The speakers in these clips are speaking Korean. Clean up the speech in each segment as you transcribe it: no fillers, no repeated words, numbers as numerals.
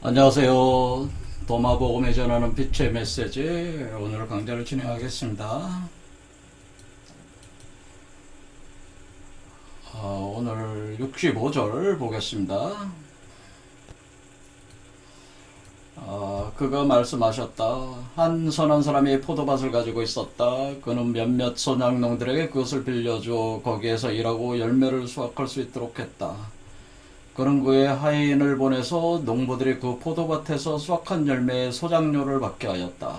안녕하세요. 도마복음에 전하는 빛의 메시지, 오늘 강좌를 진행하겠습니다. 오늘 65절 보겠습니다. 그가 말씀하셨다. 한 선한 사람이 포도밭을 가지고 있었다. 그는 몇몇 소작농들에게 그것을 빌려주어 거기에서 일하고 열매를 수확할 수 있도록 했다. 그는 그의 하인을 보내서 농부들이 그 포도밭에서 수확한 열매의 소작료를 받게 하였다.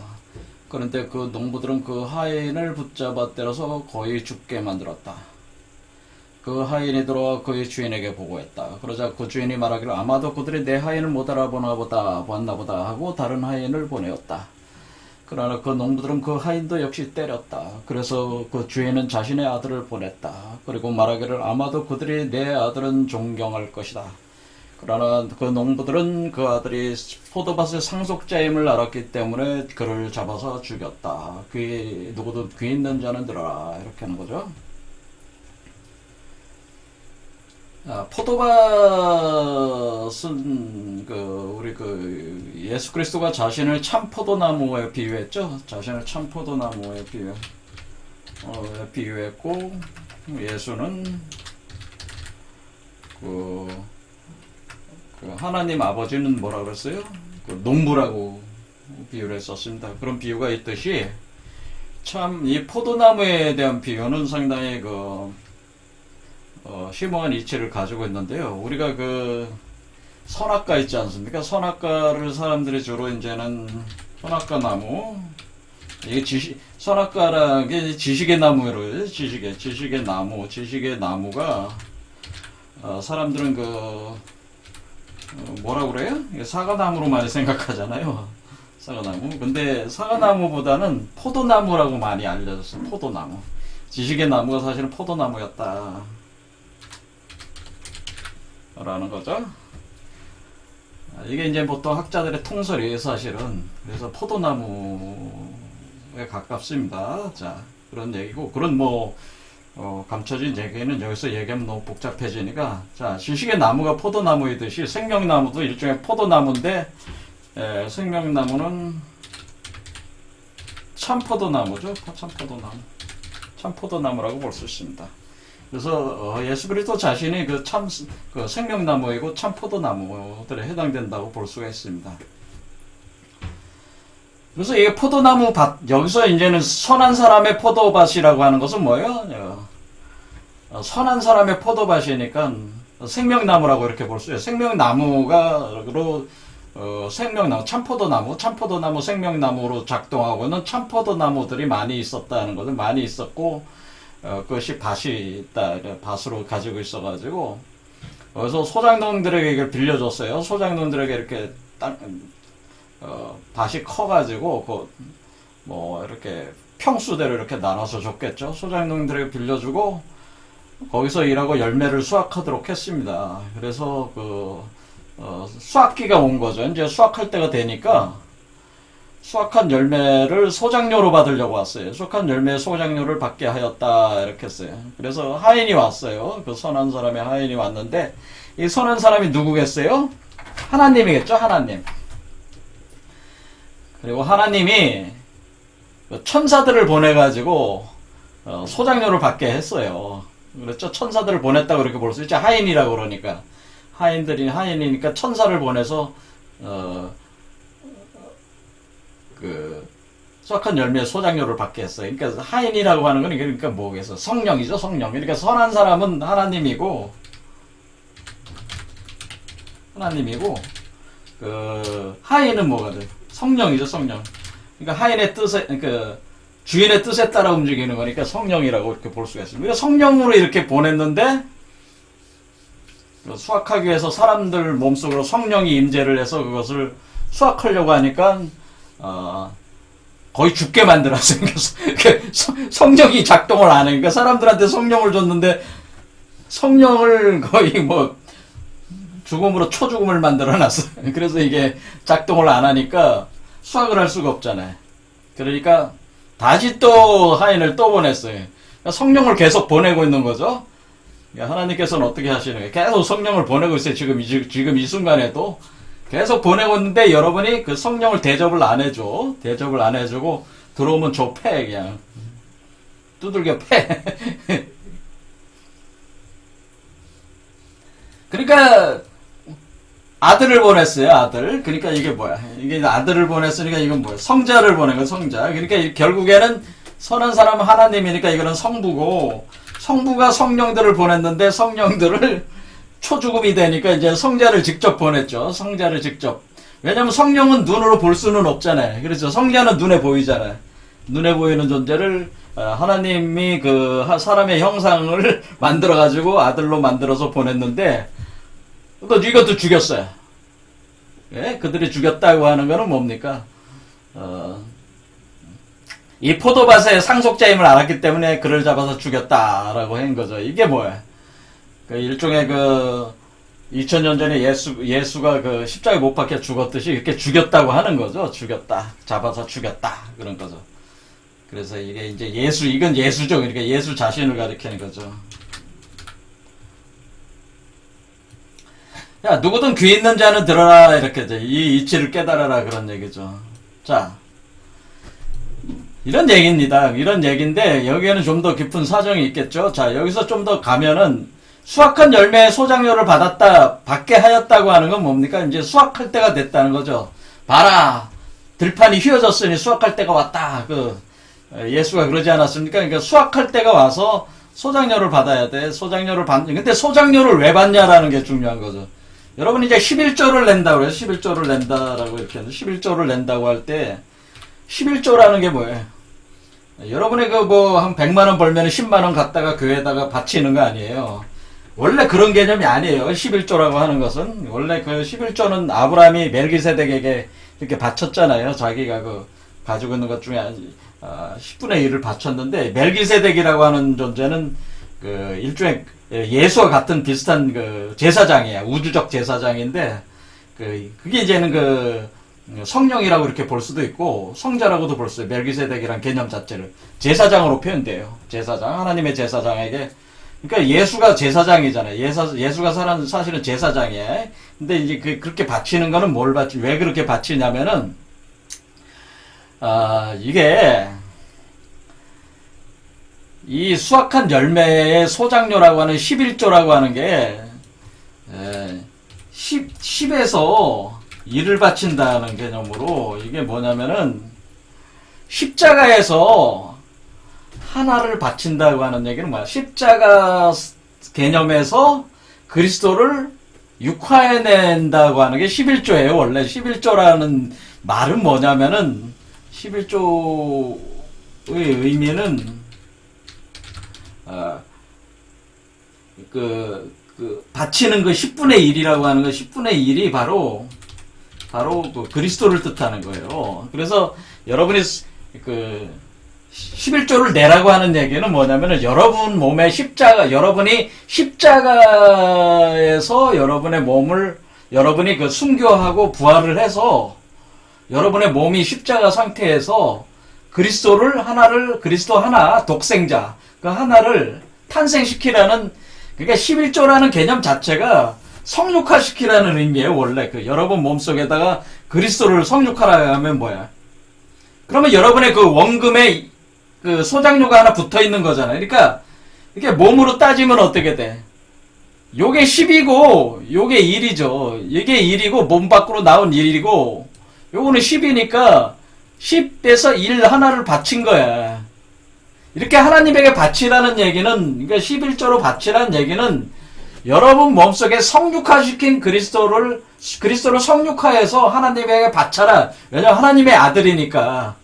그런데 그 농부들은 그 하인을 붙잡아 때려서 거의 죽게 만들었다. 그 하인이 들어와 그의 주인에게 보고했다. 그러자 그 주인이 말하기를 아마도 그들이 내 하인을 못 알아보나 보다 하고 다른 하인을 보내었다. 그러나 그 농부들은 그 하인도 역시 때렸다. 그래서 그 주인은 자신의 아들을 보냈다. 그리고 말하기를 아마도 그들이 내 아들은 존경할 것이다. 그러나 그 농부들은 그 아들이 포도밭의 상속자임을 알았기 때문에 그를 잡아서 죽였다. 누구도 귀 있는 자는 들어라. 이렇게 하는 거죠. 포도밭은 우리 예수 그리스도가 자신을 참 포도나무에 비유했죠. 자신을 참 포도나무에 비유했고, 예수는 하나님 아버지는 뭐라 그랬어요? 농부라고 비유를 했었습니다. 그런 비유가 있듯이 참 이 포도나무에 대한 비유는 상당히 심오한 이치를 가지고 있는데요. 우리가 선악과 있지 않습니까? 선악과를 사람들이 주로 이제는 선악과 나무, 이게 선악과라는 게 지식의 나무로, 지식의 나무가, 사람들은 뭐라 그래요? 사과나무로 많이 생각하잖아요. 사과나무. 근데 사과나무보다는 포도나무라고 많이 알려졌어요. 포도나무. 지식의 나무가 사실은 포도나무였다. 라는 거죠. 이게 이제 보통 학자들의 통설이에요, 사실은. 그래서 포도나무에 가깝습니다. 자, 그런 얘기고, 감춰진 얘기는 여기서 얘기하면 너무 복잡해지니까, 자, 지식의 나무가 포도나무이듯이 생명나무도 일종의 포도나무인데, 생명나무는 참포도나무죠. 참포도나무라고 볼 수 있습니다. 그래서 예수 그리스도 자신이 생명나무이고 참 포도나무들에 해당된다고 볼 수가 있습니다. 그래서 이 포도나무 밭, 여기서 이제는 선한 사람의 포도밭이라고 하는 것은 뭐예요? 선한 사람의 포도밭이니까 생명나무라고 이렇게 볼 수 있어요. 참포도나무, 생명나무로 작동하고 있는 참포도나무들이 많이 있었다는 것은 많이 있었고, 그것이 밭이 있다. 밭으로 가지고 있어가지고, 그래서 소작농들에게 이걸 빌려줬어요. 소작농들에게 이렇게 밭이 커가지고, 이렇게 평수대로 이렇게 나눠서 줬겠죠. 소작농들에게 빌려주고, 거기서 일하고 열매를 수확하도록 했습니다. 그래서 수확기가 온 거죠. 이제 수확할 때가 되니까, 수확한 열매를 소작료로 받으려고 왔어요. 수확한 열매 소작료를 받게 하였다. 이렇게 했어요. 그래서 하인이 왔어요. 그 선한 사람의 하인이 왔는데, 이 선한 사람이 누구겠어요? 하나님이겠죠, 하나님. 그리고 하나님이 천사들을 보내가지고, 소작료를 받게 했어요. 그렇죠? 천사들을 보냈다고 그렇게 볼 수 있죠. 하인이라고 그러니까. 하인이니까 천사를 보내서, 수확한 열매의 소작료를 받게 했어요. 그러니까 하인이라고 하는 건 그러니까 뭐겠어? 성령이죠, 성령. 그러니까 선한 사람은 하나님이고, 하인은 뭐가 돼? 성령이죠, 성령. 그러니까 하인의 뜻에, 주인의 뜻에 따라 움직이는 거니까 성령이라고 이렇게 볼 수가 있습니다. 그러니까 성령으로 이렇게 보냈는데, 수확하기 위해서 사람들 몸속으로 성령이 임재를 해서 그것을 수확하려고 하니까, 거의 죽게 만들었어요. 성령이 작동을 안 해. 그러니까 사람들한테 성령을 줬는데, 성령을 거의 죽음으로 초죽음을 만들어 놨어요. 그래서 이게 작동을 안 하니까 수확을 할 수가 없잖아요. 그러니까 다시 또 하인을 또 보냈어요. 그러니까 성령을 계속 보내고 있는 거죠. 하나님께서는 어떻게 하시는 거예요? 계속 성령을 보내고 있어요. 지금 이 순간에도 계속 보내고 있는데 여러분이 그 성령을 대접을 안 해줘. 대접을 안 해주고 들어오면 줘 패 그냥. 두들겨 패. 그러니까 아들을 보냈어요. 아들. 그러니까 이게 뭐야? 이게 아들을 보냈으니까 이건 뭐야? 성자를 보낸 거 성자. 그러니까 결국에는 선한 사람은 하나님이니까 이거는 성부고 성부가 성령들을 보냈는데 성령들을 초죽음이 되니까 이제 성자를 직접 보냈죠. 성자를 직접. 왜냐면 성령은 눈으로 볼 수는 없잖아요. 그렇죠. 성자는 눈에 보이잖아요. 눈에 보이는 존재를 하나님이 그 사람의 형상을 만들어가지고 아들로 만들어서 보냈는데 또 이것도 죽였어요. 예? 그들이 죽였다고 하는 거는 뭡니까? 이 포도밭의 상속자임을 알았기 때문에 그를 잡아서 죽였다라고 한 거죠. 이게 뭐야? 그 일종의 2000년 전에 예수가 그 십자가에 못 박혀 죽었듯이 이렇게 죽였다고 하는 거죠. 죽였다. 잡아서 죽였다. 그런 거죠. 그래서 이게 이제 이건 예수죠. 그러니까 예수 자신을 가리키는 거죠. 야, 누구든 귀 있는 자는 들어라. 이렇게 이 이치를 깨달아라. 그런 얘기죠. 자. 이런 얘기입니다. 이런 얘기인데 여기에는 좀 더 깊은 사정이 있겠죠. 자, 여기서 좀 더 가면은 수확한 열매의 소장료를 받게 하였다고 하는 건 뭡니까? 이제 수확할 때가 됐다는 거죠. 봐라, 들판이 휘어졌으니 수확할 때가 왔다. 예수가 그러지 않았습니까? 그러니까 수확할 때가 와서 소장료를 받아야 돼. 근데 소장료를 왜 받냐라는 게 중요한 거죠. 여러분 이제 11조를 낸다고 해요. 11조를 낸다라고 이렇게 하는데 11조를 낸다고 할 때 11조라는 게 뭐예요? 여러분이 한 100만원 벌면 10만원 갖다가 교회에다가 바치는 거 아니에요. 원래 그런 개념이 아니에요. 11조라고 하는 것은. 원래 그 11조는 아브라함이 멜기세덱에게 이렇게 바쳤잖아요. 자기가 가지고 있는 것 중에 10분의 1을 바쳤는데, 멜기세덱이라고 하는 존재는 일종의 예수와 같은 비슷한 제사장이에요. 우주적 제사장인데, 그게 이제는 성령이라고 이렇게 볼 수도 있고 성자라고도 볼 수 있어요. 멜기세덱이란 개념 자체를 제사장으로 표현돼요. 제사장, 하나님의 제사장에게. 그러니까 예수가 제사장이잖아요. 예수가 사실은 제사장이에요. 근데 이제 그렇게 바치는 거는 왜 그렇게 바치냐면은 이게 이 수확한 열매의 소장료라고 하는 11조라고 하는 게 10에서 일을 바친다는 개념으로 이게 뭐냐면은 십자가에서 하나를 바친다고 하는 얘기는 뭐야? 십자가 개념에서 그리스도를 육화해낸다고 하는 게 11조예요. 원래 11조라는 말은 뭐냐면은 11조의 의미는 바치는 10분의 1이라고 하는 거 10분의 1이 바로 그리스도를 뜻하는 거예요. 그래서 여러분이 11조를 내라고 하는 얘기는 뭐냐면은 여러분이 십자가에서 여러분의 몸을 여러분이 순교하고 부활을 해서 여러분의 몸이 십자가 상태에서 그리스도 하나 독생자 그 하나를 탄생시키라는, 그러니까 11조라는 개념 자체가 성육화시키라는 의미예요. 원래 여러분 몸속에다가 그리스도를 성육하라 하면 뭐야? 그러면 여러분의 원금에 소장료가 하나 붙어 있는 거잖아요. 그러니까 이게 몸으로 따지면 어떻게 돼? 요게 10이고 요게 1이죠. 이게 1이고 몸 밖으로 나온 1이고 요거는 10이니까 10에서 1 하나를 바친 거야. 이렇게 하나님에게 바치라는 얘기는, 그러니까 11조로 바치라는 얘기는 여러분 몸속에 성육화시킨 그리스도를 성육화해서 하나님에게 바쳐라. 왜냐면 하나님의 아들이니까.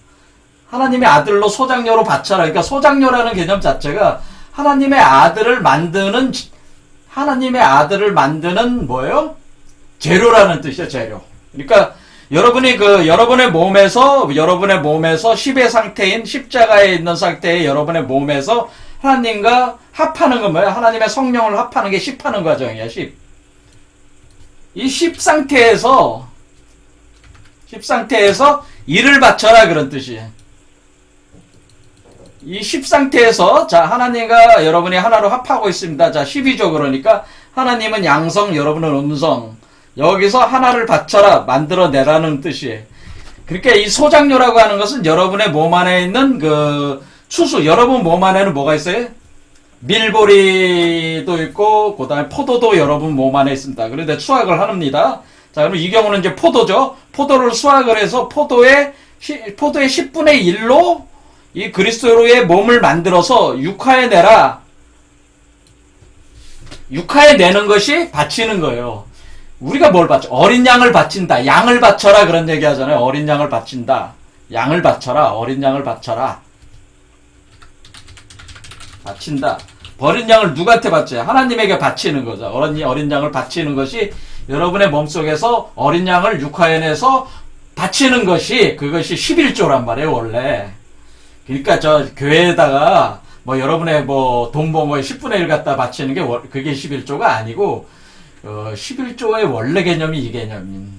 하나님의 아들로 소장료로 바쳐라. 그러니까 소장료라는 개념 자체가 하나님의 아들을 만드는 뭐예요? 재료라는 뜻이에요. 재료. 그러니까 여러분이 여러분의 몸에서 10의 상태인 십자가에 있는 상태의 여러분의 몸에서 하나님과 합하는 건 뭐예요? 하나님의 성령을 합하는 게 10 하는 과정이에요. 10. 이 10 상태에서 일을 바쳐라 그런 뜻이에요. 이 10 상태에서 자, 하나님과 여러분이 하나로 합하고 있습니다. 자, 10이죠. 그러니까 하나님은 양성, 여러분은 음성. 여기서 하나를 바쳐라, 만들어내라는 뜻이에요. 그러니까 이 소작료라고 하는 것은 여러분의 몸 안에 있는 그 추수, 여러분 몸 안에는 뭐가 있어요? 밀보리도 있고, 그 다음에 포도도 여러분 몸 안에 있습니다. 그런데 수확을 합니다. 자, 그럼 이 경우는 이제 포도죠. 포도를 수확을 해서 포도의 10분의 1로 이 그리스도의 몸을 만들어서 육화에 내라. 육화에 내는 것이 바치는 거예요. 우리가 뭘 바쳐? 어린 양을 바친다. 양을 바쳐라. 그런 얘기 하잖아요. 어린 양을 바친다. 양을 바쳐라. 어린 양을 바쳐라. 바친다. 어린 양을 누구한테 바쳐요? 하나님에게 바치는 거죠. 어린 양을 바치는 것이 여러분의 몸속에서 어린 양을 육화에 내서 바치는 것이, 그것이 11조란 말이에요, 원래. 그러니까 저 교회에다가 뭐 여러분의 뭐 돈 번 거에 10분의 1 갖다 바치는 게 그게 11조가 아니고, 11조의 원래 개념이 이 개념인.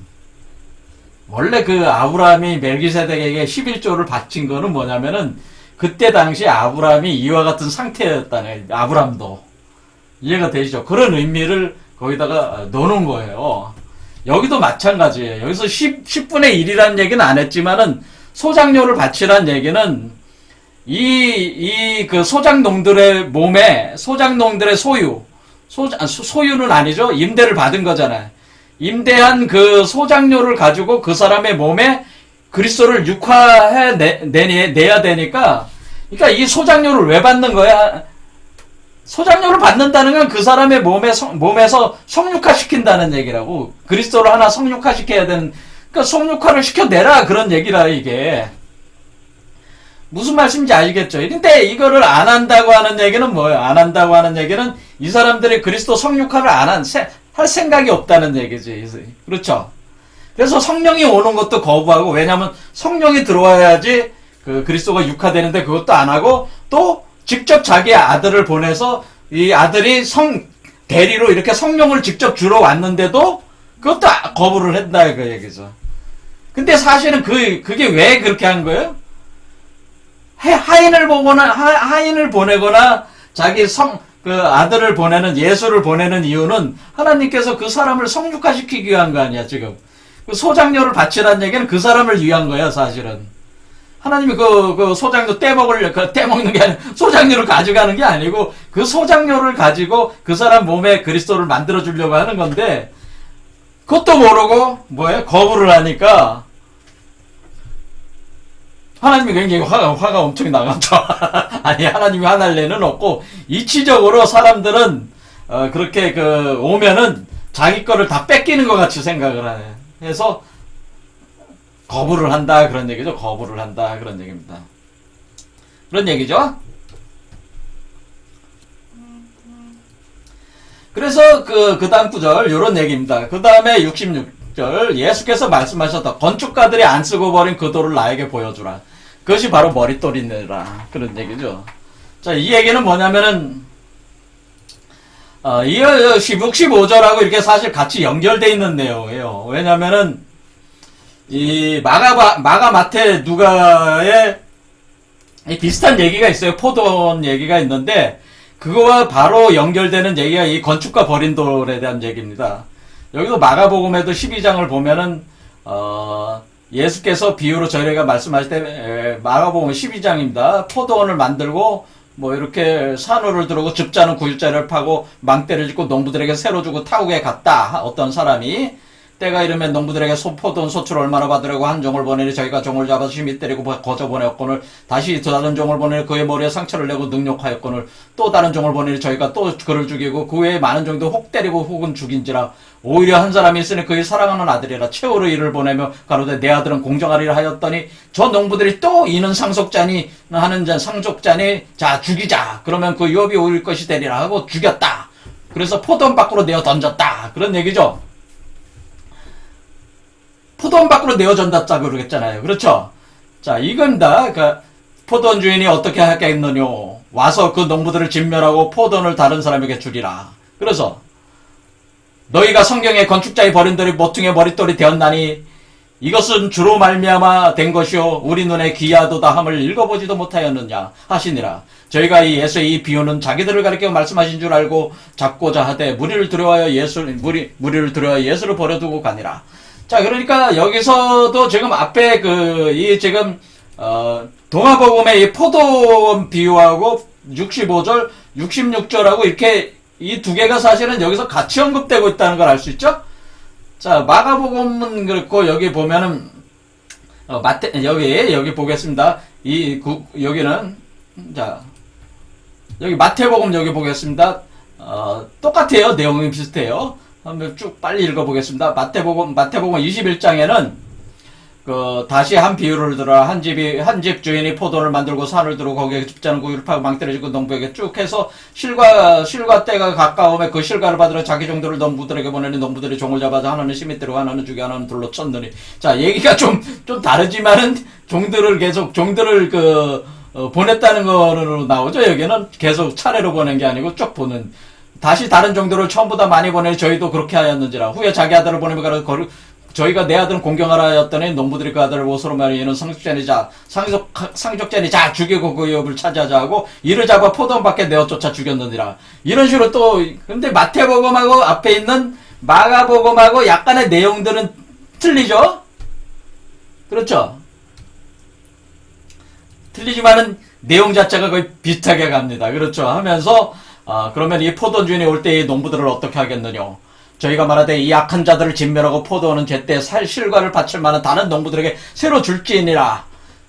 원래 그 아브라함이 멜기세덱에게 11조를 바친 거는 뭐냐면은, 그때 당시 아브라함이 이와 같은 상태였다네. 아브라함도. 이해가 되시죠? 그런 의미를 거기다가 넣어놓은 거예요. 여기도 마찬가지예요. 여기서 10분의 1이라는 얘기는 안 했지만은, 소작료를 바치란 얘기는, 그 소작농들의 몸에, 소작농들의 소유는 아니죠. 임대를 받은 거잖아요. 임대한 그 소작료를 가지고 그 사람의 몸에 그리스도를 육화해 내야 되니까, 그러니까 이 소작료를 왜 받는 거야? 소작료를 받는다는 건 그 사람의 몸에서 성육화 시킨다는 얘기라고. 그리스도를 하나 성육화 시켜야 되는, 그러니까 성육화를 시켜내라, 그런 얘기라, 이게. 무슨 말씀인지 알겠죠? 근데 이거를 안 한다고 하는 얘기는 뭐예요? 안 한다고 하는 얘기는 이 사람들이 그리스도 성육화를 할 생각이 없다는 얘기지. 그렇죠? 그래서 성령이 오는 것도 거부하고, 왜냐면 성령이 들어와야지 그 그리스도가 육화되는데 그것도 안 하고, 또 직접 자기 아들을 보내서 이 아들이 대리로 이렇게 성령을 직접 주러 왔는데도 그것도 거부를 했다, 그 얘기죠. 근데 사실은 그게 왜 그렇게 한 거예요? 하인을 보내거나 자기 그 아들을 보내는, 예수를 보내는 이유는 하나님께서 그 사람을 성육화시키기 위한 거 아니야, 지금. 그 소작료를 바치라는 얘기는 그 사람을 위한 거야, 사실은. 하나님이 그 소작료 떼먹는 게 아니고, 소작료를 가져가는 게 아니고, 그 소작료를 가지고 그 사람 몸에 그리스도를 만들어주려고 하는 건데, 그것도 모르고, 거부를 하니까, 하나님이 굉장히 화가 엄청 나갔죠. 아니, 하나님이 화날 리는 없고, 이치적으로 사람들은, 그렇게 오면은 자기 거를 다 뺏기는 것 같이 생각을 하네. 해서, 거부를 한다, 그런 얘기죠. 거부를 한다, 그런 얘기입니다. 그런 얘기죠. 그래서 그 다음 구절, 요런 얘기입니다. 그 다음에 66절, 예수께서 말씀하셨다. 건축가들이 안 쓰고 버린 그 돌을 나에게 보여주라. 그것이 바로 머릿돌이니라. 그런 얘기죠. 자, 이 얘기는 뭐냐면은, 이 65절하고 이렇게 사실 같이 연결되어 있는 내용이에요. 왜냐면은, 이 마가, 마태, 누가의 비슷한 얘기가 있어요. 포도원 얘기가 있는데, 그거와 바로 연결되는 얘기가 이 건축가 버린 돌에 대한 얘기입니다. 여기도 마가복음에도 12장을 보면은, 예수께서 비유로 저희가 말씀하실 때, 마가복음 12장입니다. 포도원을 만들고, 이렇게 산호를 들고 즙자는 구유자를 파고, 망대를 짓고 농부들에게 새로 주고 타국에 갔다. 어떤 사람이. 때가 이르면 농부들에게 포도원 소출 얼마나 받으려고 한 종을 보내니 저희가 종을 잡아서 심히 때리고 거저 보내었거늘, 다시 또 다른 종을 보내니 그의 머리에 상처를 내고 능욕하였거늘, 또 다른 종을 보내니 저희가 또 그를 죽이고 그 외에 많은 종도 혹 때리고 혹은 죽인지라. 오히려 한 사람이 있으니 그의 사랑하는 아들이라. 최후로 이를 보내며 가로되 내 아들은 공정하리라 하였더니, 저 농부들이 또 이는 상속자니 자 죽이자. 그러면 그 유업이 오일 것이 되리라 하고 죽였다. 그래서 포도원 밖으로 내어 던졌다. 그런 얘기죠. 포도원 밖으로 내어 던졌다 그러겠잖아요. 그렇죠? 자, 이건다. 포도원 주인이 어떻게 하겠느뇨? 와서 그 농부들을 진멸하고 포도원을 다른 사람에게 주리라. 그래서 너희가 성경에 건축자의 버린 돌이 모퉁이의 머릿돌이 되었나니 이것은 주로 말미암아 된 것이요 우리 눈에 기이하도다 함을 읽어보지도 못하였느냐 하시니라. 저희가 이 예수의 이 비유는 자기들을 가리켜 말씀하신 줄 알고 잡고자 하되 무리를 두려워하여 무리를 두려워하여 예수를 버려두고 가니라. 자, 그러니까 여기서도 지금 앞에 이 지금 동화복음의 이 포도원 비유하고 65절, 66절하고 이렇게 이 두 개가 사실은 여기서 같이 언급되고 있다는 걸 알 수 있죠? 자, 마가복음은 그렇고, 여기 보면은, 여기 보겠습니다. 여기는, 자, 여기 마태복음 여기 보겠습니다. 똑같아요. 내용이 비슷해요. 한번 쭉 빨리 읽어보겠습니다. 마태복음 21장에는, 다시 한 비유를 들어, 한 집 주인이 포도를 만들고 산을 두르고 거기에 집자는 구유를 파고 망대를 짓고 농부에게 쭉 해서 실과 때가 가까움에 그 실과를 받으러 자기 종들을 농부들에게 보내니 농부들이 종을 잡아서 하나는 심이 때리고 하나는 죽여 하나는 돌로 쳤느니. 자, 얘기가 좀 다르지만은 종들을 보냈다는 거로 나오죠. 여기는 계속 차례로 보낸 게 아니고 쭉 보는. 다시 다른 종들을 처음보다 많이 보내니 저희도 그렇게 하였는지라. 후에 자기 아들을 보내며 가라. 저희가 내 아들은 공경하라 하였더니 농부들이 그 아들을 못으로 말하니 이는 상족자니 죽이고 그 여업을 차지하자 하고 이를 잡아 포도원 밖에 내어 쫓아 죽였느니라. 이런 식으로 또 근데 마태복음하고 앞에 있는 마가복음하고 약간의 내용들은 틀리죠? 그렇죠? 틀리지만은 내용 자체가 거의 비슷하게 갑니다. 그렇죠? 하면서 그러면 이 포도원 주인이 올 때 이 농부들을 어떻게 하겠느냐? 저희가 말하되 이 악한 자들을 진멸하고 포도원은 제때 실과를 바칠 만한 다른 농부들에게 새로 줄지니라.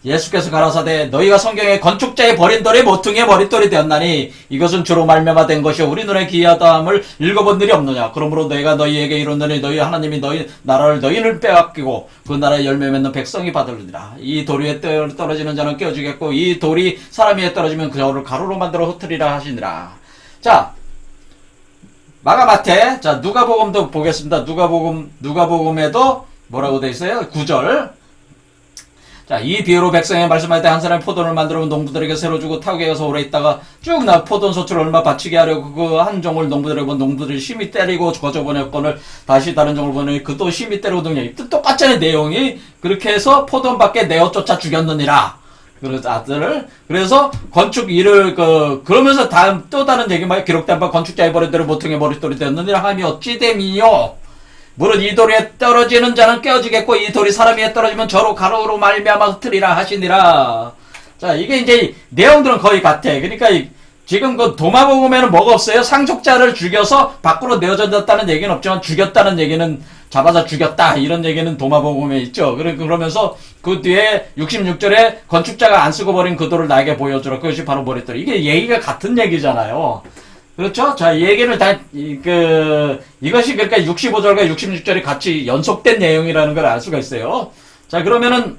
예수께서 가라사대 너희가 성경에 건축자의 버린 돌이 모퉁이의 머릿돌이 되었나니 이것은 주로 말미암아 된 것이요 우리 눈에 기이하다함을 읽어본 일이 없느냐. 그러므로 너희가 너희에게 이르노니 너희 하나님이 너희 나라를 너희를 빼앗기고 그 나라의 열매 맺는 백성이 받으리라. 이 돌 위에 떨어지는 자는 깨어지겠고 이 돌이 사람 위에 떨어지면 그 저를 가루로 만들어 흩으리라 하시니라. 자, 마가 마태, 자, 누가복음도 보겠습니다. 누가복음에도 뭐라고 돼 있어요? 9절. 자, 이 비유로 백성에 말씀할 때 한 사람이 포도를 만들어 농부들에게 새로 주고 타국에 가서 오래 있다가 쭉 포도원 소출을 얼마 바치게 하려고 그 한 종을 농부들에게 본 농부들이 심히 때리고 거저 보냈건을 다시 다른 종을 보내니 그도 심히 때리고 등이 똑같잖아요, 내용이. 그렇게 해서 포도원 밖에 내어 쫓아 죽였느니라. 그래서 건축 일을 그러면서 또 다른 얘기 말 기록된 바 건축자의 버린 대로 모퉁이의 머릿돌이 되었느니라 함이 어찌 됨이요. 무릇 이 돌에 떨어지는 자는 깨어지겠고 이 돌이 사람 위에 떨어지면 저로 가루로 말미암아 흩으리라 하시니라. 자, 이게 이제 내용들은 거의 같아. 그러니까 지금 도마복음에는 뭐가 없어요? 상속자를 죽여서 밖으로 내어졌다는 얘기는 없지만 죽였다는 얘기는 잡아서 죽였다 이런 얘기는 도마복음에 있죠. 그러면서 그 뒤에 66절에 건축자가 안 쓰고 버린 그 돌을 나에게 보여주라. 그것이 바로 머릿돌. 이게 얘기가 같은 얘기잖아요. 그렇죠? 자, 이 얘기를 이것이 그러니까 65절과 66절이 같이 연속된 내용이라는 걸 알 수가 있어요. 자, 그러면은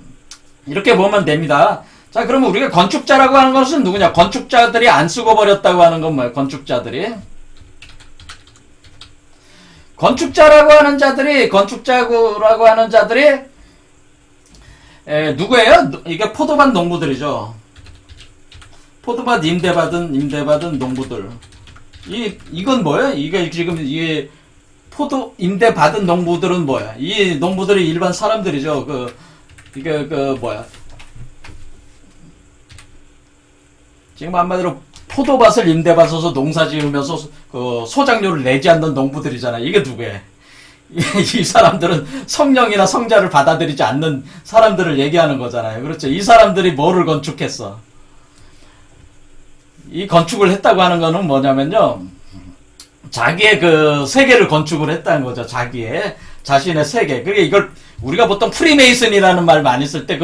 이렇게 보면 됩니다. 자, 그러면 우리가 건축자라고 하는 것은 누구냐? 건축자들이 안 쓰고 버렸다고 하는 건 뭐예요? 건축자라고 하는 자들이 누구예요? 이게 포도밭 농부들이죠. 포도밭 임대받은 농부들. 이건 뭐예요? 이게 포도 임대받은 농부들은 뭐야? 이 농부들이 일반 사람들이죠. 지금 한마디로 포도밭을 임대받아서 농사 지으면서 소작료를 내지 않는 농부들이잖아요. 이게 누구예요? 이 사람들은 성령이나 성자를 받아들이지 않는 사람들을 얘기하는 거잖아요. 그렇죠? 이 사람들이 뭐를 건축했어? 이 건축을 했다고 하는 거는 뭐냐면요. 자기의 세계를 건축을 했다는 거죠. 자신의 세계. 그게 이걸 우리가 보통 프리메이슨이라는 말 많이 쓸 때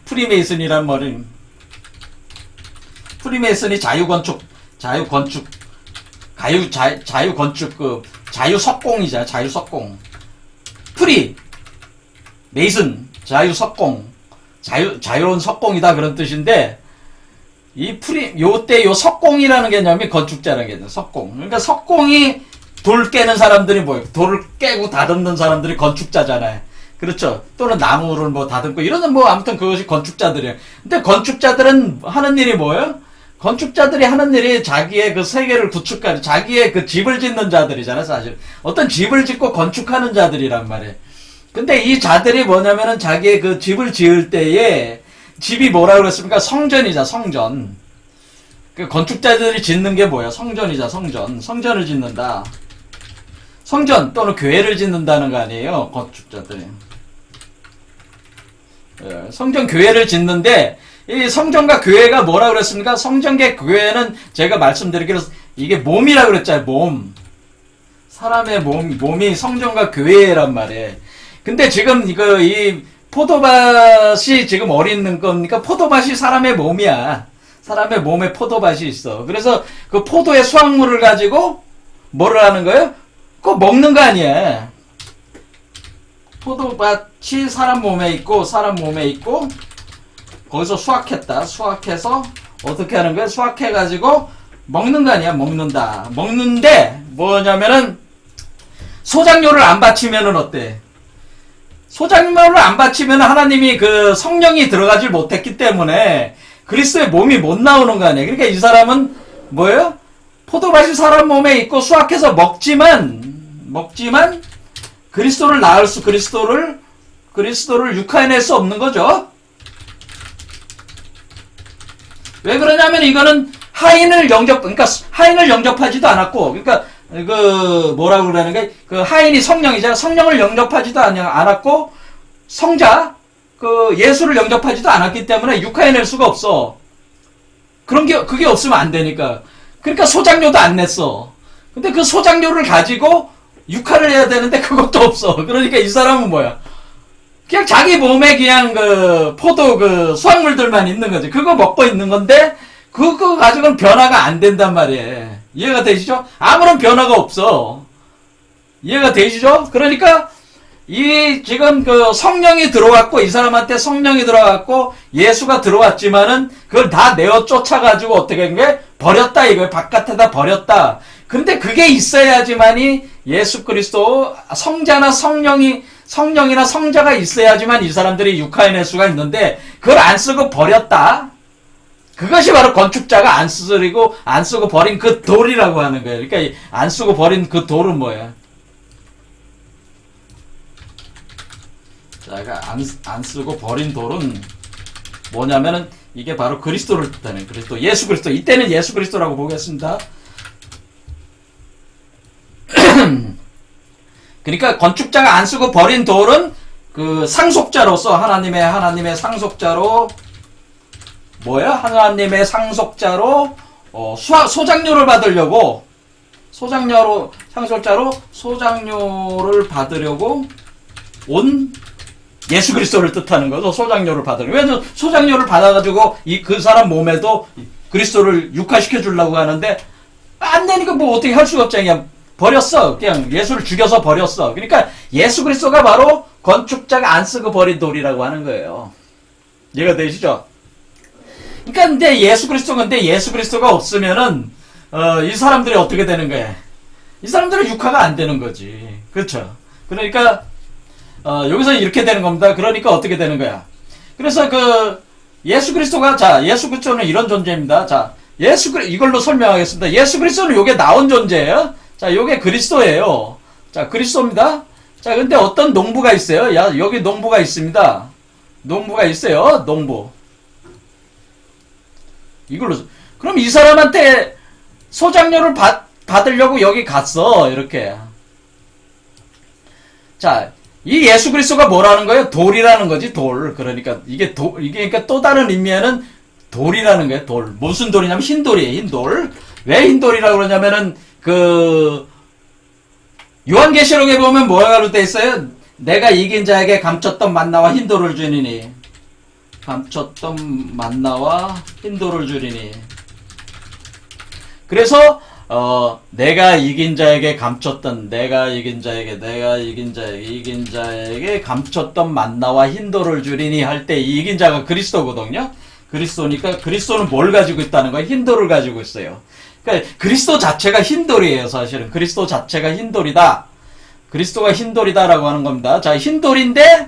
프리메이슨이라는 말은 프리메이슨이 자유건축, 자유석공이잖아요. 자유석공. 메이슨, 자유석공. 자유로운 석공이다 그런 뜻인데, 요 석공이라는 개념이 건축자라는 개념, 석공. 그러니까 석공이 돌 깨는 사람들이 뭐예요? 돌을 깨고 다듬는 사람들이 건축자잖아요. 그렇죠. 또는 나무를 다듬고, 아무튼 그것이 건축자들이에요. 근데 건축자들은 하는 일이 뭐예요? 건축자들이 하는 일이 자기의 세계를 구축하는, 자기의 집을 짓는 자들이잖아요, 사실. 어떤 집을 짓고 건축하는 자들이란 말이에요. 근데 이 자들이 뭐냐면은 자기의 그 집을 지을 때에 집이 뭐라 그랬습니까? 성전이자 성전. 그 건축자들이 짓는 게 뭐야? 성전이자 성전. 성전을 짓는다. 성전 또는 교회를 짓는다는 거 아니에요? 건축자들이. 성전 교회를 짓는데 이 성전과 교회가 뭐라 그랬습니까? 성전과 교회는 제가 말씀드리기로 이게 몸이라 그랬잖아요. 몸. 사람의 몸이 성전과 교회란 말이에요. 근데 지금 이 포도밭이 지금 어디 있는 겁니까? 포도밭이 사람의 몸이야. 사람의 몸에 포도밭이 있어. 그래서 그 포도의 수확물을 가지고 뭐를 하는 거예요? 그거 먹는 거 아니야. 포도밭이 사람 몸에 있고 거기서 수확했다. 수확해서 어떻게 하는 거야? 수확해가지고 먹는 거 아니야. 먹는다. 먹는데 뭐냐면은 소작료를 안 바치면은 어때? 소작료를 안 바치면 하나님이 그 성령이 들어가질 못했기 때문에 그리스도의 몸이 못 나오는 거 아니에요. 그러니까 이 사람은 뭐예요? 포도밭이 사람 몸에 있고 수확해서 먹지만 그리스도를 육화해낼 수 없는 거죠. 왜 그러냐면 이거는 하인을 영접하지도 않았고, 그러니까 그 뭐라고 그러는 게 그 하인이 성령이잖아. 성령을 영접하지도 않았고 성자 그 예수를 영접하지도 않았기 때문에 육화해낼 수가 없어. 그게 없으면 안 되니까. 그러니까 소작료도 안 냈어. 근데 그 소작료를 가지고 육화를 해야 되는데 그것도 없어. 그러니까 이 사람은 뭐야? 그냥 자기 몸에 그냥 그 포도 그 수확물들만 있는 거지. 그거 먹고 있는 건데 그거 가지고는 변화가 안 된단 말이에요. 이해가 되시죠? 아무런 변화가 없어. 이해가 되시죠? 그러니까 이 지금 그 성령이 들어왔고 이 사람한테 성령이 들어왔고 예수가 들어왔지만은 그걸 다 내어 쫓아가지고 어떻게 한 게 버렸다 이거예요. 바깥에다 버렸다. 근데 그게 있어야지만이 예수 그리스도 성자나 성령이나 성자가 있어야지만 이 사람들이 육화해낼 수가 있는데 그걸 안 쓰고 버렸다. 그것이 바로 건축자가 안 쓰고 버린 그 돌이라고 하는 거예요. 그러니까 안 쓰고 버린 그 돌은 뭐예요? 자가 안 쓰고 버린 돌은 뭐냐면은 이게 바로 그리스도를 뜻하는 그리스도, 예수 그리스도. 이때는 예수 그리스도라고 보겠습니다. 그러니까 건축자가 안 쓰고 버린 돌은 그 상속자로서 하나님의 상속자로 뭐야? 하나님의 상속자로 소작료를 받으려고 소작료를 받으려고 온 예수 그리스도를 뜻하는 거죠. 소작료를 받으려고. 왜냐면 소작료를 받아가지고 그 사람 몸에도 그리스도를 육화시켜 주려고 하는데 안 되니까 뭐 어떻게 할 수가 없잖아. 그냥 버렸어. 그냥 예수를 죽여서 버렸어. 그러니까 예수 그리스도가 바로 건축자가 안 쓰고 버린 돌이라고 하는 거예요. 이해가 되시죠? 그러니까 근데 예수 그리스도가 없으면은 이 사람들이 어떻게 되는 거야? 이 사람들은 육화가 안 되는 거지. 그렇죠? 그러니까 여기서 이렇게 되는 겁니다. 그러니까 어떻게 되는 거야? 그래서 예수 그리스도는 이런 존재입니다. 자, 이걸로 설명하겠습니다. 예수 그리스도는 요게 나온 존재예요. 자, 요게 그리스도예요. 자, 그리스도입니다. 자, 근데 어떤 농부가 있어요? 여기 농부가 있습니다. 농부가 있어요. 농부. 그럼 이 사람한테 소작료를 받으려고 여기 갔어. 이렇게. 자, 이 예수 그리스도가 뭐라는 거예요? 돌이라는 거지, 돌. 그러니까 이게 그러니까 또 다른 의미에는 돌이라는 거예요, 돌. 무슨 돌이냐면 흰돌이에요, 흰돌. 왜 흰돌이라고 그러냐면은 요한계시록에 보면 뭐라고 돼 있어요? 내가 이긴 자에게 감췄던 만나와 흰돌을 주리니. 감췄던 만나와 흰돌을 주리니. 그래서 내가 이긴 자에게 감췄던 이긴 자에게 감췄던 만나와 흰돌을 주리니 할 때 이 이긴 자가 그리스도거든요. 그리스도니까 그리스도는 뭘 가지고 있다는 거예요? 흰돌을 가지고 있어요. 그러니까 그리스도 자체가 흰돌이에요. 사실은 그리스도 자체가 흰돌이다. 그리스도가 흰돌이다라고 하는 겁니다. 자, 흰돌인데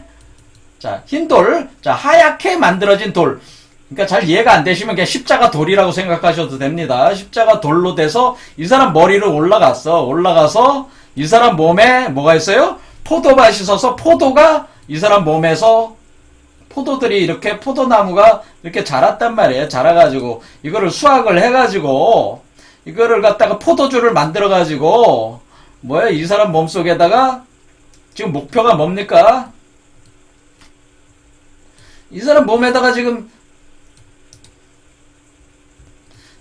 흰돌. 자, 하얗게 만들어진 돌. 그러니까 잘 이해가 안 되시면 그냥 십자가 돌이라고 생각하셔도 됩니다. 십자가 돌로 돼서 이 사람 머리를 올라가서 이 사람 몸에 뭐가 있어요? 포도밭이 있어서 포도가 이 사람 몸에서 포도들이 이렇게 포도나무가 이렇게 자랐단 말이에요. 자라가지고 이거를 수확을 해가지고 이거를 갖다가 포도주를 만들어가지고 뭐야 이 사람 몸속에다가 지금 목표가 뭡니까? 이 사람 몸에다가 지금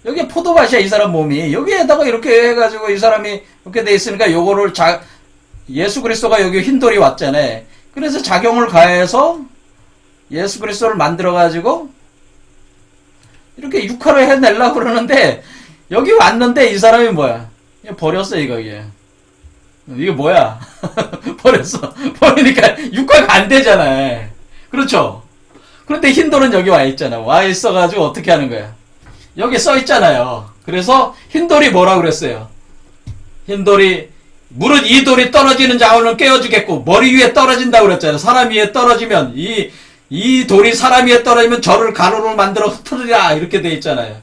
여기 포도밭이야 이 사람 몸이 여기에다가 이렇게 해가지고 이 사람이 이렇게 돼 있으니까 요거를 예수 그리스도가 여기 흰돌이 왔잖아요. 그래서 작용을 가해서 예수 그리스도를 만들어가지고 이렇게 육화를 해내려고 그러는데 여기 왔는데 이 사람이 뭐야? 버렸어 이거 이게 뭐야? 버렸어. 버리니까 육화가 안 되잖아. 그렇죠? 그런데 흰돌은 여기 와 있잖아. 와 있어가지고 어떻게 하는 거야? 여기 써 있잖아요. 그래서 흰돌이 뭐라 그랬어요? 흰돌이 무릇 이 돌이 떨어지는 자원은 깨어주겠고 머리 위에 떨어진다고 그랬잖아요. 사람 위에 떨어지면 이 돌이 사람 위에 떨어지면 저를 가루로 만들어 흩으리라 이렇게 돼 있잖아요.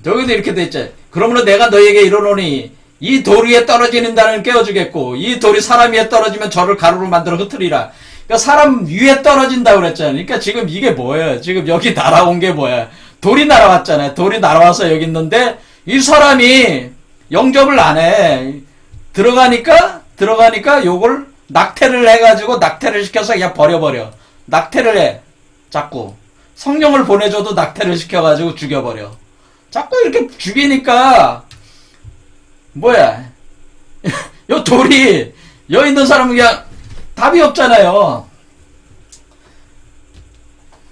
여기도 이렇게 돼 있잖아요. 그러므로 내가 너에게 이르노니 이 돌 위에 떨어지는 자는 깨어주겠고 이 돌이 사람 위에 떨어지면 저를 가루로 만들어 흩으리라. 그러니까 사람 위에 떨어진다고 그랬잖아요. 그러니까 지금 이게 뭐예요? 지금 여기 날아온 게 뭐야? 돌이 날아왔잖아요. 돌이 날아와서 여기 있는데 이 사람이 영접을 안 해. 들어가니까 요걸 낙태를 해가지고 낙태를 시켜서 그냥 버려버려. 낙태를 해. 자꾸. 성령을 보내줘도 낙태를 시켜가지고 죽여버려. 자꾸 이렇게 죽이니까 뭐야? 요 돌이 여기 있는 사람은 그냥 답이 없잖아요.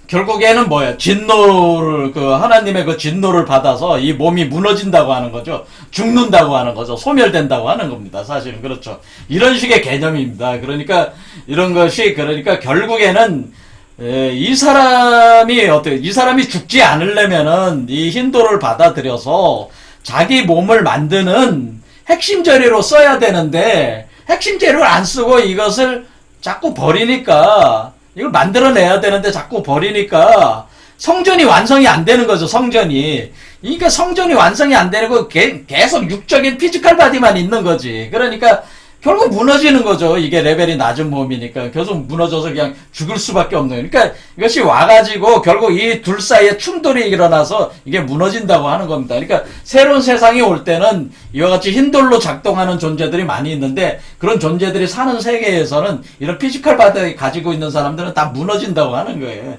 결국에는 뭐야? 진노를, 하나님의 그 진노를 받아서 이 몸이 무너진다고 하는 거죠. 죽는다고 하는 거죠. 소멸된다고 하는 겁니다. 사실은 그렇죠. 이런 식의 개념입니다. 그러니까, 이런 것이, 그러니까 결국에는, 이 사람이 죽지 않으려면은 이 흰돌을 받아들여서 자기 몸을 만드는 핵심 재료로 써야 되는데, 핵심 재료를 안 쓰고 이것을 자꾸 버리니까, 이걸 만들어내야 되는데 자꾸 버리니까 성전이 완성이 안 되는 거죠. 성전이. 그러니까 성전이 완성이 안 되고 계속 육적인 피지컬 바디만 있는 거지. 그러니까 결국 무너지는 거죠. 이게 레벨이 낮은 몸이니까 계속 무너져서 그냥 죽을 수밖에 없는. 그러니까 이것이 와가지고 결국 이 둘 사이에 충돌이 일어나서 이게 무너진다고 하는 겁니다. 그러니까 새로운 세상이 올 때는 이와 같이 흰돌로 작동하는 존재들이 많이 있는데 그런 존재들이 사는 세계에서는 이런 피지컬 바디 가지고 있는 사람들은 다 무너진다고 하는 거예요.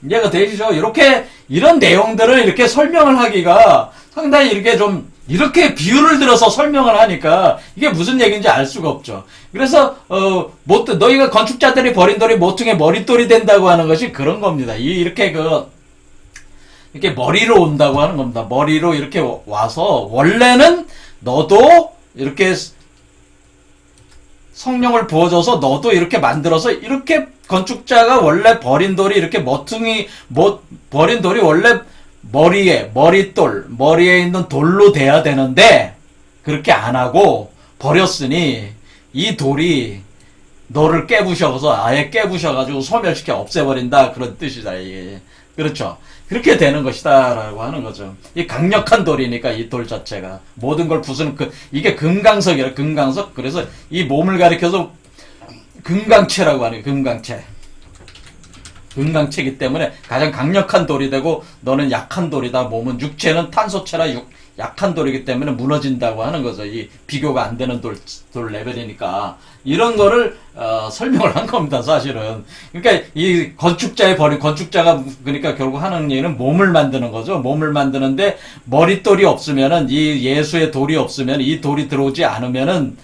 이해가 되시죠? 이런 내용들을 이렇게 설명을 하기가 상당히 이렇게 비유를 들어서 설명을 하니까 이게 무슨 얘기인지 알 수가 없죠. 그래서 너희가 건축자들이 버린 돌이 모퉁이의 머릿돌이 된다고 하는 것이 그런 겁니다. 이렇게 머리로 온다고 하는 겁니다. 머리로 이렇게 와서 원래는 너도 이렇게 성령을 부어줘서 너도 이렇게 만들어서 이렇게 건축자가 원래 버린 돌이 이렇게 버린 돌이 원래 머리에 있는 돌로 돼야 되는데, 그렇게 안 하고 버렸으니, 이 돌이 너를 깨부셔서, 아예 깨부셔가지고 소멸시켜 없애버린다. 그런 뜻이다, 이게. 그렇죠. 그렇게 되는 것이다. 라고 하는 거죠. 이 강력한 돌이니까, 이 돌 자체가. 모든 걸 부수는 이게 금강석이라, 금강석. 그래서 이 몸을 가리켜서 금강체라고 하는 거예요, 금강체. 금강체이기 때문에 가장 강력한 돌이 되고 너는 약한 돌이다. 몸은 육체는 탄소체라 약한 돌이기 때문에 무너진다고 하는 거죠. 이 비교가 안 되는 돌 레벨이니까 이런 거를 설명을 한 겁니다. 사실은. 그러니까 이 건축자가 그러니까 결국 하는 일은 몸을 만드는 거죠. 몸을 만드는데 머릿돌이 없으면은 이 예수의 돌이 없으면 이 돌이 들어오지 않으면은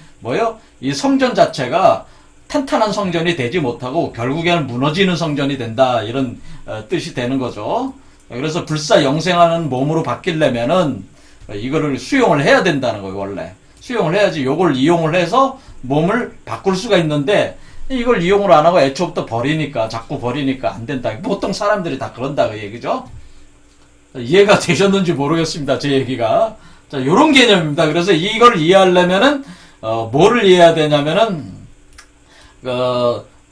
이 성전 자체가 탄탄한 성전이 되지 못하고 결국에는 무너지는 성전이 된다. 이런 뜻이 되는 거죠. 그래서 불사 영생하는 몸으로 바뀌려면은 이거를 수용을 해야 된다는 거예요. 원래 수용을 해야지 요걸 이용을 해서 몸을 바꿀 수가 있는데 이걸 이용을 안 하고 애초부터 자꾸 버리니까 안 된다. 보통 사람들이 다 그런다 그 얘기죠. 이해가 되셨는지 모르겠습니다. 제 얘기가. 자, 요런 개념입니다. 그래서 이걸 이해하려면은 뭐를 이해해야 되냐면은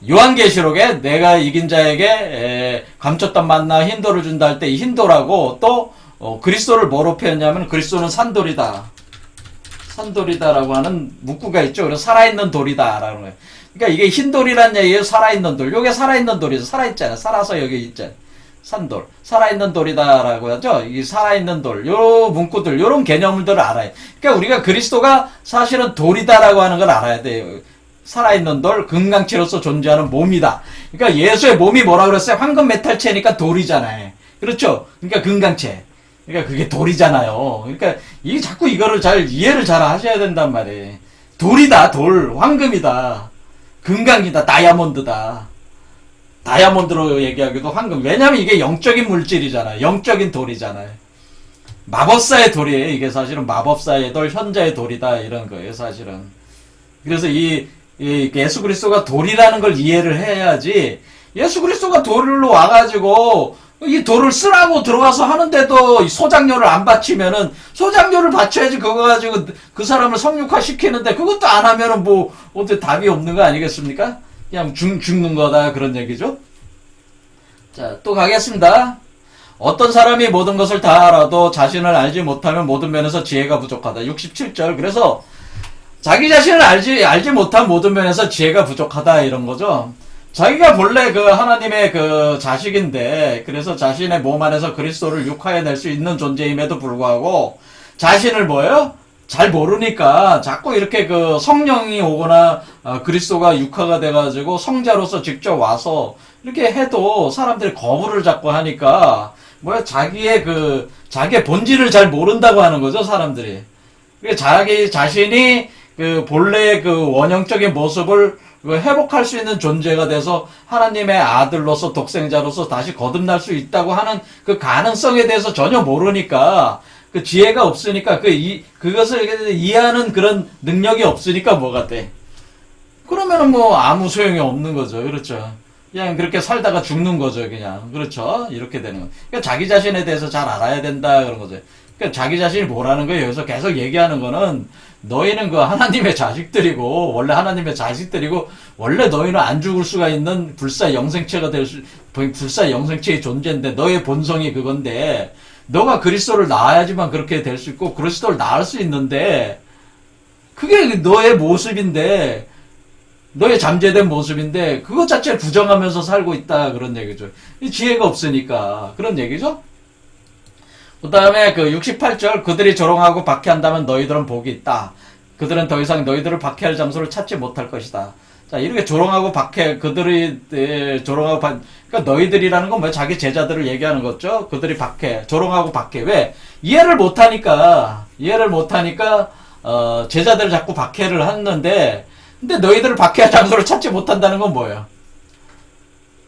요한계시록에 내가 이긴 자에게 감췄던 만나 흰돌을 준다 할 때 이 흰돌하고 또 그리스도를 뭐로 표현하냐면 그리스도는 산돌이다라고 하는 문구가 있죠. 그래서 살아있는 돌이다라는 거예요. 그러니까 이게 흰돌이란 얘기예요. 살아있는 돌. 요게 살아있는 돌이죠. 살아있잖아요. 살아서 여기 있잖아요. 산돌. 살아있는 돌이다라고 하죠. 이 살아있는 돌. 요 문구들, 요런 개념들을 알아요. 그러니까 우리가 그리스도가 사실은 돌이다라고 하는 걸 알아야 돼요. 살아있는 돌, 금강체로서 존재하는 몸이다. 그러니까 예수의 몸이 뭐라 그랬어요? 황금 메탈체니까 돌이잖아요. 그렇죠? 그러니까 금강체. 그러니까 그게 돌이잖아요. 그러니까 이 자꾸 이거를 잘 이해를 잘 하셔야 된단 말이에요. 돌이다, 돌, 황금이다, 금강이다, 다이아몬드다. 다이아몬드로 얘기하기도 황금. 왜냐면 이게 영적인 물질이잖아요. 영적인 돌이잖아요. 마법사의 돌이에요. 이게 사실은 마법사의 돌, 현자의 돌이다 이런 거예요. 사실은. 그래서 이 예수 그리스도가 돌이라는 걸 이해를 해야지. 예수 그리스도가 돌로 와가지고 이 돌을 쓰라고 들어가서 하는데도 소장료를 안 바치면은, 소장료를 바쳐야지 그거 가지고 그 사람을 성육화 시키는데 그것도 안 하면은 뭐 어떻게 답이 없는 거 아니겠습니까? 그냥 죽는 거다 그런 얘기죠. 자, 또 가겠습니다. 어떤 사람이 모든 것을 다 알아도 자신을 알지 못하면 모든 면에서 지혜가 부족하다. 67절. 그래서 자기 자신을 알지 못한 모든 면에서 지혜가 부족하다 이런 거죠. 자기가 본래 그 하나님의 그 자식인데, 그래서 자신의 몸 안에서 그리스도를 육화해낼 수 있는 존재임에도 불구하고 자신을 뭐예요? 잘 모르니까 자꾸 이렇게 그 성령이 오거나 그리스도가 육화가 돼가지고 성자로서 직접 와서 이렇게 해도 사람들이 거부를 자꾸 하니까 뭐야, 자기의 본질을 잘 모른다고 하는 거죠, 사람들이. 자기 자신이 그 본래의 그 원형적인 모습을 회복할 수 있는 존재가 돼서 하나님의 아들로서 독생자로서 다시 거듭날 수 있다고 하는 그 가능성에 대해서 전혀 모르니까, 그 지혜가 없으니까, 그것을 이해하는 그런 능력이 없으니까 뭐가 돼? 그러면은 뭐 아무 소용이 없는 거죠. 그렇죠. 그냥 그렇게 살다가 죽는 거죠, 그냥. 그렇죠. 이렇게 되는 거. 그러니까 자기 자신에 대해서 잘 알아야 된다, 그런 거죠. 그러니까 자기 자신이 뭐라는 거예요. 여기서 계속 얘기하는 거는, 너희는 그 하나님의 자식들이고, 원래 하나님의 자식들이고, 원래 너희는 안 죽을 수가 있는 불사 영생체가 불사 영생체의 존재인데, 너의 본성이 그건데, 너가 그리스도를 낳아야지만 그렇게 될 수 있고, 그리스도를 낳을 수 있는데, 그게 너의 모습인데, 너의 잠재된 모습인데, 그것 자체를 부정하면서 살고 있다, 그런 얘기죠. 이 지혜가 없으니까, 그런 얘기죠? 그 다음에 그 68절, 그들이 조롱하고 박해한다면 너희들은 복이 있다. 그들은 더 이상 너희들을 박해할 장소를 찾지 못할 것이다. 자, 이렇게 조롱하고 박해, 그들이 조롱하고 그러니까 너희들이라는 건 뭐 자기 제자들을 얘기하는 거죠. 그들이 박해, 조롱하고 박해. 왜? 이해를 못하니까 제자들을 자꾸 박해를 하는데, 근데 너희들을 박해할 장소를 찾지 못한다는 건 뭐예요?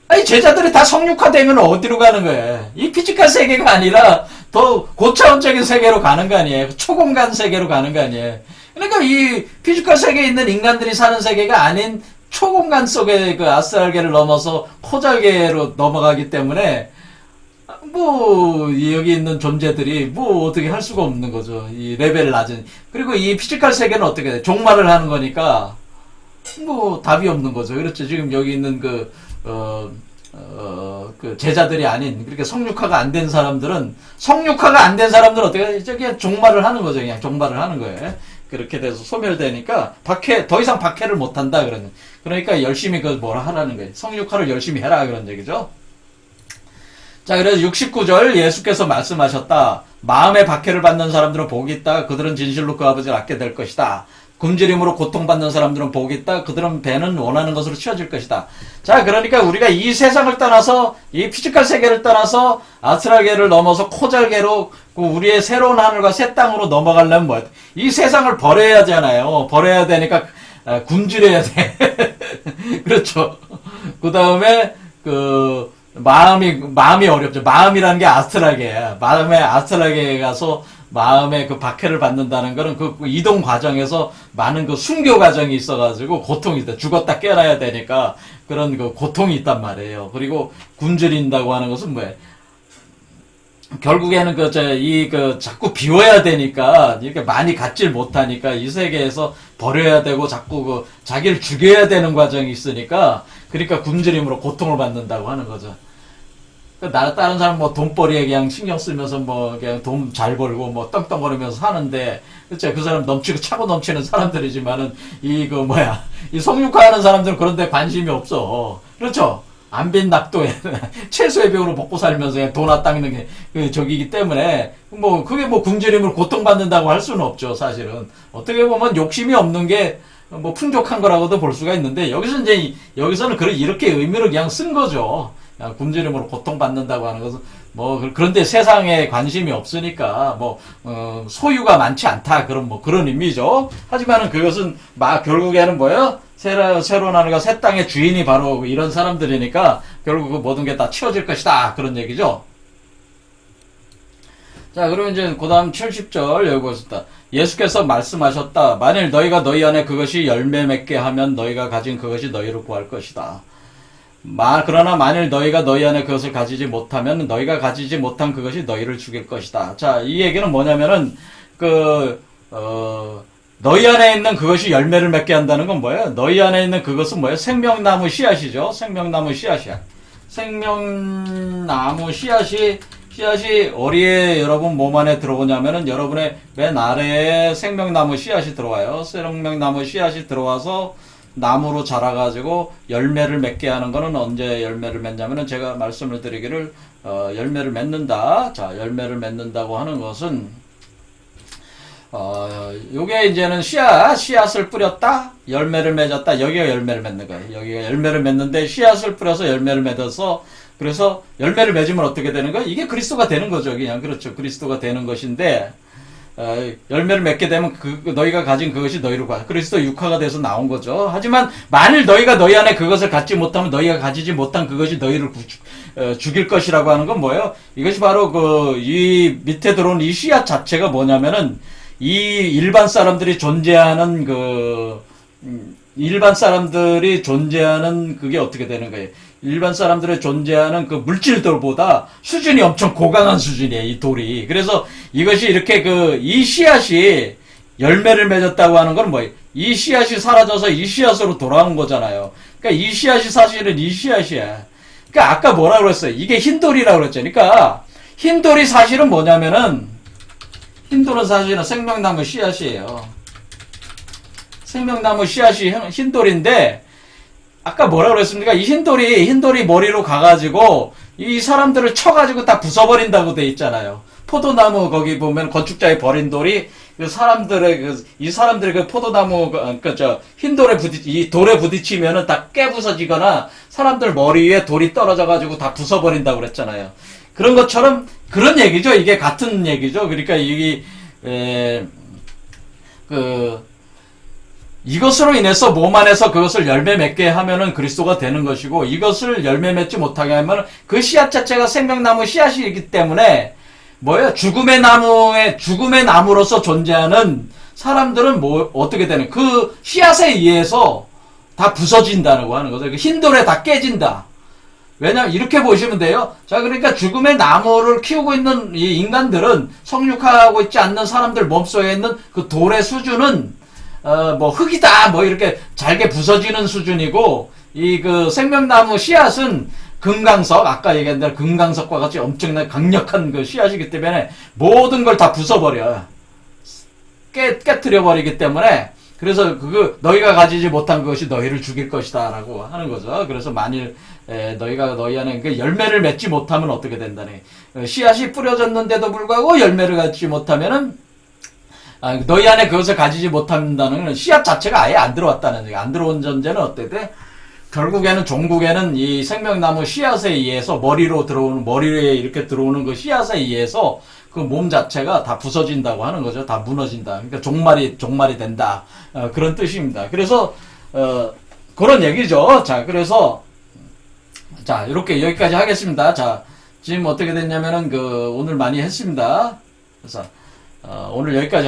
아니, 제자들이 다 성육화되면 어디로 가는 거예요? 이 피지컬 세계가 아니라 더 고차원적인 세계로 가는 거 아니에요? 초공간 세계로 가는 거 아니에요? 그러니까 이 피지컬 세계에 있는 인간들이 사는 세계가 아닌 초공간 속의 그 아스트랄계를 넘어서 코잘계로 넘어가기 때문에, 뭐 여기 있는 존재들이 뭐 어떻게 할 수가 없는 거죠. 이 레벨 낮은. 그리고 이 피지컬 세계는 어떻게 돼? 종말을 하는 거니까 뭐 답이 없는 거죠. 그렇죠. 지금 여기 있는 그 제자들이 아닌, 그렇게 성육화가 안 된 사람들은 어떻게 해? 저기 종말을 하는 거죠. 그냥 종말을 하는 거예요. 그렇게 돼서 소멸되니까 더 이상 박해를 못 한다 그러니까 열심히 뭐라 하라는 거예요. 성육화를 열심히 해라 그런 얘기죠. 자, 그래서 69절 예수께서 말씀하셨다. 마음의 박해를 받는 사람들은 복이 있다. 그들은 진실로 그 아버지를 얻게 될 것이다. 굶주림으로 고통받는 사람들은 복이 있다. 그들은 배는 원하는 것으로 채워질 것이다. 자, 그러니까 우리가 이 세상을 떠나서, 이 피지컬 세계를 떠나서 아스트랄계를 넘어서 코잘계로 우리의 새로운 하늘과 새 땅으로 넘어가려면 뭐야? 이 세상을 버려야 하잖아요. 버려야 되니까 굶주려야 돼. 그렇죠. 그 다음에 마음이 어렵죠. 마음이라는 게 아스트랄계야. 마음의 아스트랄계에 가서 마음의 그 박해를 받는다는 거는 그 이동 과정에서 많은 그 순교 과정이 있어가지고 고통이 있다. 죽었다 깨어나야 되니까 그런 그 고통이 있단 말이에요. 그리고 굶주린다고 하는 것은 뭐예요? 결국에는 자꾸 비워야 되니까, 이렇게 많이 갖질 못하니까 이 세계에서 버려야 되고 자꾸 자기를 죽여야 되는 과정이 있으니까, 그러니까 굶주림으로 고통을 받는다고 하는 거죠. 다른 사람 뭐 돈벌이에 그냥 신경 쓰면서 뭐 그냥 돈 잘 벌고 뭐 떵떵거리면서 사는데, 그쵸? 그 사람 넘치고 차고 넘치는 사람들이지만은, 이 성육화하는 사람들은 그런데 관심이 없어. 그렇죠? 안 빈 낙도에 채소의 병으로 먹고 살면서 그냥 도나 닦는 게 저기기 때문에 뭐 그게 뭐 굶주림을 고통받는다고 할 수는 없죠. 사실은 어떻게 보면 욕심이 없는 게 뭐 풍족한 거라고도 볼 수가 있는데, 여기서는 이렇게 의미를 그냥 쓴 거죠. 그냥 굶주림으로 고통받는다고 하는 것은 그런데 세상에 관심이 없으니까 소유가 많지 않다, 그런 의미죠. 하지만은 그것은 결국에는 뭐예요? 새로 나누가 새 땅의 주인이 바로 이런 사람들이니까 결국 그 모든 게 다 치워질 것이다, 그런 얘기죠. 자, 그러면 이제 그 다음 70절 여기 보겠습니다. 예수께서 말씀하셨다. 만일 너희가 너희 안에 그것이 열매 맺게 하면 너희가 가진 그것이 너희를 구할 것이다. 그러나 만일 너희가 너희 안에 그것을 가지지 못하면 너희가 가지지 못한 그것이 너희를 죽일 것이다. 자, 이 얘기는 뭐냐면은 너희 안에 있는 그것이 열매를 맺게 한다는 건 뭐예요? 너희 안에 있는 그것은 뭐예요? 생명나무 씨앗이죠. 생명나무 씨앗이야. 생명나무 씨앗이 어디에 여러분 몸 안에 들어오냐면은 여러분의 맨 아래에 생명나무 씨앗이 들어와요. 생명나무 씨앗이 들어와서 나무로 자라가지고 열매를 맺게 하는 거는 언제 열매를 맺냐면은 제가 말씀을 드리기를 열매를 맺는다. 자, 열매를 맺는다고 하는 것은 요게 이제는 씨앗을 뿌렸다, 열매를 맺었다. 여기가 열매를 맺는 거예요. 여기가 열매를 맺는데 씨앗을 뿌려서 열매를 맺어서, 그래서 열매를 맺으면 어떻게 되는 거예요? 이게 그리스도가 되는 거죠. 그냥 그렇죠. 그리스도가 되는 것인데, 열매를 맺게 되면 너희가 가진 그것이 너희로 가. 그리스도 육화가 돼서 나온 거죠. 하지만 만일 너희가 너희 안에 그것을 갖지 못하면 너희가 가지지 못한 그것이 너희를 죽일 것이라고 하는 건 뭐예요? 이것이 바로 이 밑에 들어온 이 씨앗 자체가 뭐냐면은, 이 일반 사람들이 존재하는 그게 어떻게 되는 거예요? 일반 사람들의 존재하는 그 물질들보다 수준이 엄청 고강한 수준이에요, 이 돌이. 그래서 이것이 이렇게 이 씨앗이 열매를 맺었다고 하는 건 뭐예요? 이 씨앗이 사라져서 이 씨앗으로 돌아온 거잖아요. 그러니까 이 씨앗이 사실은 이 씨앗이야. 그러니까 아까 뭐라고 그랬어요? 이게 흰돌이라고 그랬죠. 그러니까 흰돌이 사실은 뭐냐면은, 흰돌은 사실은 생명나무 씨앗이에요. 생명나무 씨앗이 흰돌인데, 아까 뭐라고 그랬습니까? 이 흰돌이 머리로 가가지고, 이 사람들을 쳐가지고 다 부숴버린다고 돼 있잖아요. 포도나무 거기 보면 건축자의 버린 돌이, 이 사람들의 그 포도나무, 흰돌에 이 돌에 부딪히면은 다 깨부서지거나, 사람들 머리 위에 돌이 떨어져가지고 다 부숴버린다고 그랬잖아요. 그런 것처럼, 그런 얘기죠. 이게 같은 얘기죠. 그러니까 이것으로 인해서 몸 안에서 그것을 열매 맺게 하면은 그리스도가 되는 것이고, 이것을 열매 맺지 못하게 하면은 그 씨앗 자체가 생명나무 씨앗이기 때문에 뭐예요? 죽음의 나무로서 존재하는 사람들은 어떻게 되는, 그 씨앗에 의해서 다 부서진다고 하는 거죠. 그 흰돌에 다 깨진다. 왜냐면 이렇게 보시면 돼요. 자, 그러니까 죽음의 나무를 키우고 있는 이 인간들은, 성육하고 있지 않는 사람들 몸속에 있는 그 돌의 수준은 흙이다 이렇게 잘게 부서지는 수준이고, 생명나무 씨앗은 금강석, 아까 얘기한 대로 금강석과 같이 엄청나게 강력한 그 씨앗이기 때문에 모든 걸 다 부숴버려. 깨트려 버리기 때문에, 그래서 너희가 가지지 못한 것이 너희를 죽일 것이다 라고 하는 거죠. 그래서 만일 너희가 너희 안에 열매를 맺지 못하면 어떻게 된다네. 씨앗이 뿌려졌는데도 불구하고 열매를 갖지 못하면은, 너희 안에 그것을 가지지 못한다는 씨앗 자체가 아예 안 들어왔다는 얘기. 안 들어온 전제는 어때 돼? 결국에는 종국에는 이 생명나무 씨앗에 의해서 머리에 이렇게 들어오는 그 씨앗에 의해서 그 몸 자체가 다 부서진다고 하는 거죠. 다 무너진다. 그러니까 종말이 된다. 그런 뜻입니다. 그래서 그런 얘기죠. 자, 그래서 이렇게 여기까지 하겠습니다. 자, 지금 어떻게 됐냐면은 오늘 많이 했습니다. 그래서 오늘 여기까지